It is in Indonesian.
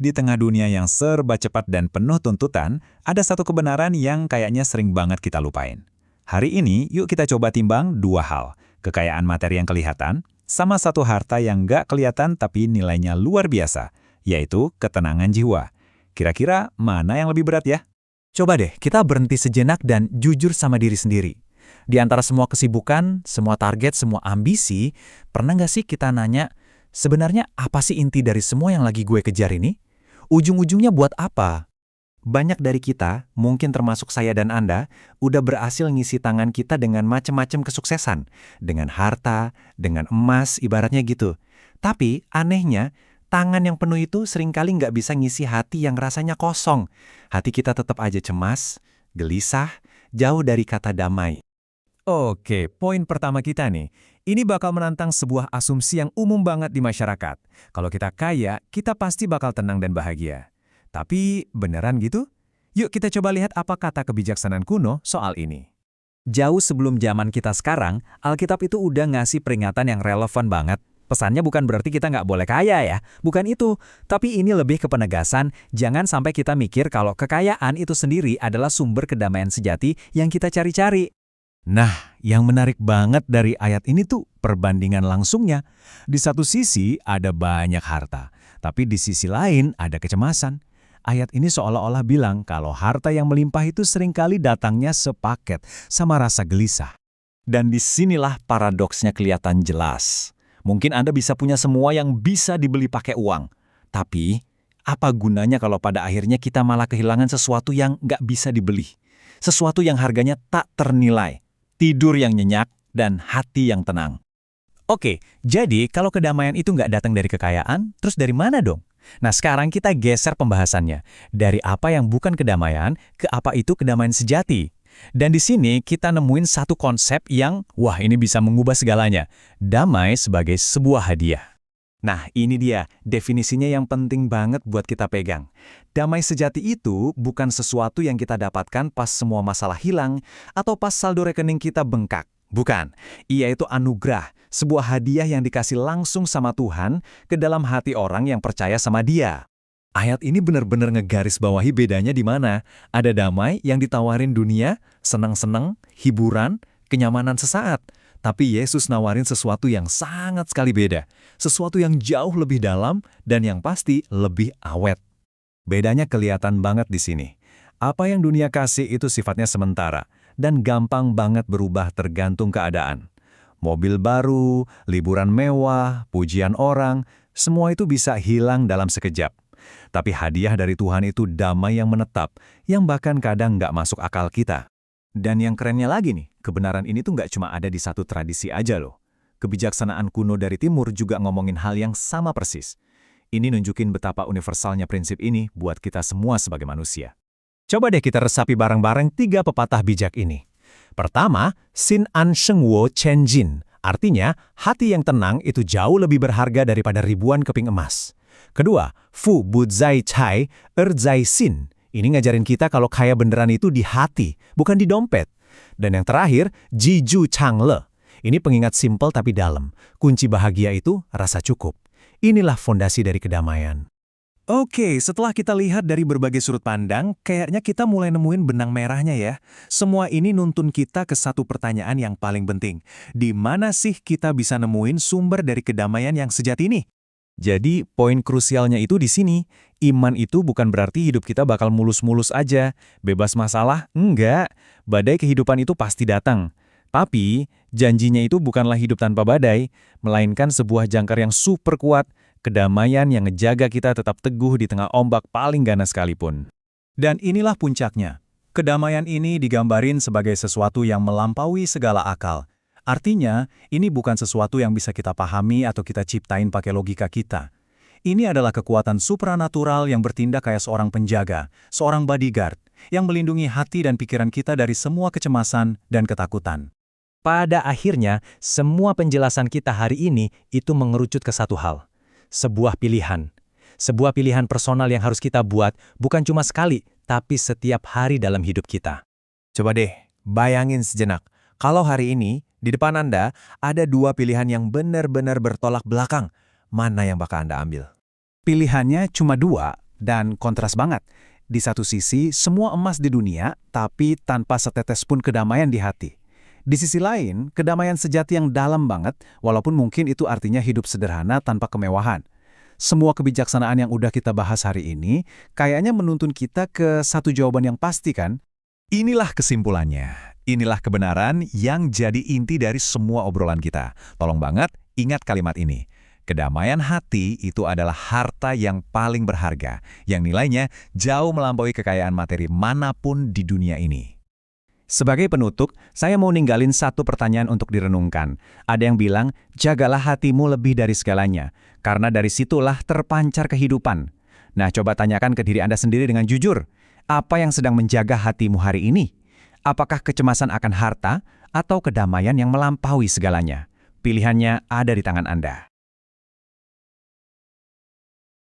Di tengah dunia yang serba cepat dan penuh tuntutan, ada satu kebenaran yang kayaknya sering banget kita lupain. Hari ini, yuk kita coba timbang dua hal. Kekayaan materi yang kelihatan, sama satu harta yang nggak kelihatan tapi nilainya luar biasa, yaitu ketenangan jiwa. Kira-kira mana yang lebih berat ya? Coba deh, kita berhenti sejenak dan jujur sama diri sendiri. Di antara semua kesibukan, semua target, semua ambisi, pernah nggak sih kita nanya, sebenarnya apa sih inti dari semua yang lagi gue kejar ini? Ujung-ujungnya buat apa? Banyak dari kita, mungkin termasuk saya dan Anda, udah berhasil ngisi tangan kita dengan macam-macam kesuksesan. Dengan harta, dengan emas, ibaratnya gitu. Tapi, anehnya, tangan yang penuh itu seringkali nggak bisa ngisi hati yang rasanya kosong. Hati kita tetap aja cemas, gelisah, jauh dari kata damai. Oke, poin pertama kita nih. Ini bakal menantang sebuah asumsi yang umum banget di masyarakat. Kalau kita kaya, kita pasti bakal tenang dan bahagia. Tapi beneran gitu? Yuk kita coba lihat apa kata kebijaksanaan kuno soal ini. Jauh sebelum zaman kita sekarang, Alkitab itu udah ngasih peringatan yang relevan banget. Pesannya bukan berarti kita nggak boleh kaya ya, bukan itu. Tapi ini lebih ke penegasan, jangan sampai kita mikir kalau kekayaan itu sendiri adalah sumber kedamaian sejati yang kita cari-cari. Nah, yang menarik banget dari ayat ini tuh perbandingan langsungnya. Di satu sisi ada banyak harta, tapi di sisi lain ada kecemasan. Ayat ini seolah-olah bilang kalau harta yang melimpah itu seringkali datangnya sepaket sama rasa gelisah. Dan disinilah paradoksnya kelihatan jelas. Mungkin Anda bisa punya semua yang bisa dibeli pakai uang. Tapi, apa gunanya kalau pada akhirnya kita malah kehilangan sesuatu yang nggak bisa dibeli? Sesuatu yang harganya tak ternilai. Tidur yang nyenyak, dan hati yang tenang. Oke, jadi kalau kedamaian itu nggak datang dari kekayaan, terus dari mana dong? Nah, sekarang kita geser pembahasannya. Dari apa yang bukan kedamaian, ke apa itu kedamaian sejati. Dan di sini kita nemuin satu konsep yang, wah ini bisa mengubah segalanya. Damai sebagai sebuah hadiah. Nah, ini dia definisinya yang penting banget buat kita pegang. Damai sejati itu bukan sesuatu yang kita dapatkan pas semua masalah hilang atau pas saldo rekening kita bengkak. Bukan, ia itu anugerah, sebuah hadiah yang dikasih langsung sama Tuhan ke dalam hati orang yang percaya sama Dia. Ayat ini benar-benar ngegarisbawahi bedanya di mana ada damai yang ditawarin dunia, senang-senang, hiburan, kenyamanan sesaat. Tapi Yesus nawarin sesuatu yang sangat sekali beda. Sesuatu yang jauh lebih dalam dan yang pasti lebih awet. Bedanya kelihatan banget di sini. Apa yang dunia kasih itu sifatnya sementara dan gampang banget berubah tergantung keadaan. Mobil baru, liburan mewah, pujian orang, semua itu bisa hilang dalam sekejap. Tapi hadiah dari Tuhan itu damai yang menetap, yang bahkan kadang nggak masuk akal kita. Dan yang kerennya lagi nih, kebenaran ini tuh nggak cuma ada di satu tradisi aja loh. Kebijaksanaan kuno dari timur juga ngomongin hal yang sama persis. Ini nunjukin betapa universalnya prinsip ini buat kita semua sebagai manusia. Coba deh kita resapi bareng-bareng 3 pepatah bijak ini. Pertama, Sin An Sheng Wo Chen Jin. Artinya, hati yang tenang itu jauh lebih berharga daripada ribuan keping emas. Kedua, Fu Bu Zai Cai Zai Sin. Ini ngajarin kita kalau kaya beneran itu di hati, bukan di dompet. Dan yang terakhir, Ji Ju Chang Le. Ini pengingat simpel tapi dalam. Kunci bahagia itu rasa cukup. Inilah fondasi dari kedamaian. Oke, setelah kita lihat dari berbagai sudut pandang, kayaknya kita mulai nemuin benang merahnya ya. Semua ini nuntun kita ke satu pertanyaan yang paling penting. Di mana sih kita bisa nemuin sumber dari kedamaian yang sejati ini? Jadi, poin krusialnya itu di sini. Iman itu bukan berarti hidup kita bakal mulus-mulus aja. Bebas masalah? Enggak. Badai kehidupan itu pasti datang. Tapi, janjinya itu bukanlah hidup tanpa badai, melainkan sebuah jangkar yang super kuat, kedamaian yang ngejaga kita tetap teguh di tengah ombak paling ganas sekalipun. Dan inilah puncaknya. Kedamaian ini digambarin sebagai sesuatu yang melampaui segala akal. Artinya, ini bukan sesuatu yang bisa kita pahami atau kita ciptain pakai logika kita. Ini adalah kekuatan supranatural yang bertindak kayak seorang penjaga, seorang bodyguard, yang melindungi hati dan pikiran kita dari semua kecemasan dan ketakutan. Pada akhirnya, semua penjelasan kita hari ini itu mengerucut ke satu hal. Sebuah pilihan. Sebuah pilihan personal yang harus kita buat bukan cuma sekali, tapi setiap hari dalam hidup kita. Coba deh, bayangin sejenak. Kalau hari ini, di depan Anda, ada 2 pilihan yang benar-benar bertolak belakang. Mana yang bakal Anda ambil? Pilihannya cuma 2, dan kontras banget. Di satu sisi, semua emas di dunia, tapi tanpa setetes pun kedamaian di hati. Di sisi lain, kedamaian sejati yang dalam banget, walaupun mungkin itu artinya hidup sederhana tanpa kemewahan. Semua kebijaksanaan yang udah kita bahas hari ini, kayaknya menuntun kita ke satu jawaban yang pasti kan? Inilah kesimpulannya. Inilah kebenaran yang jadi inti dari semua obrolan kita. Tolong banget ingat kalimat ini. Kedamaian hati itu adalah harta yang paling berharga, yang nilainya jauh melampaui kekayaan materi manapun di dunia ini. Sebagai penutup, saya mau ninggalin satu pertanyaan untuk direnungkan. Ada yang bilang, jagalah hatimu lebih dari segalanya, karena dari situlah terpancar kehidupan. Nah, coba tanyakan ke diri Anda sendiri dengan jujur. Apa yang sedang menjaga hatimu hari ini? Apakah kecemasan akan harta atau kedamaian yang melampaui segalanya? Pilihannya ada di tangan Anda.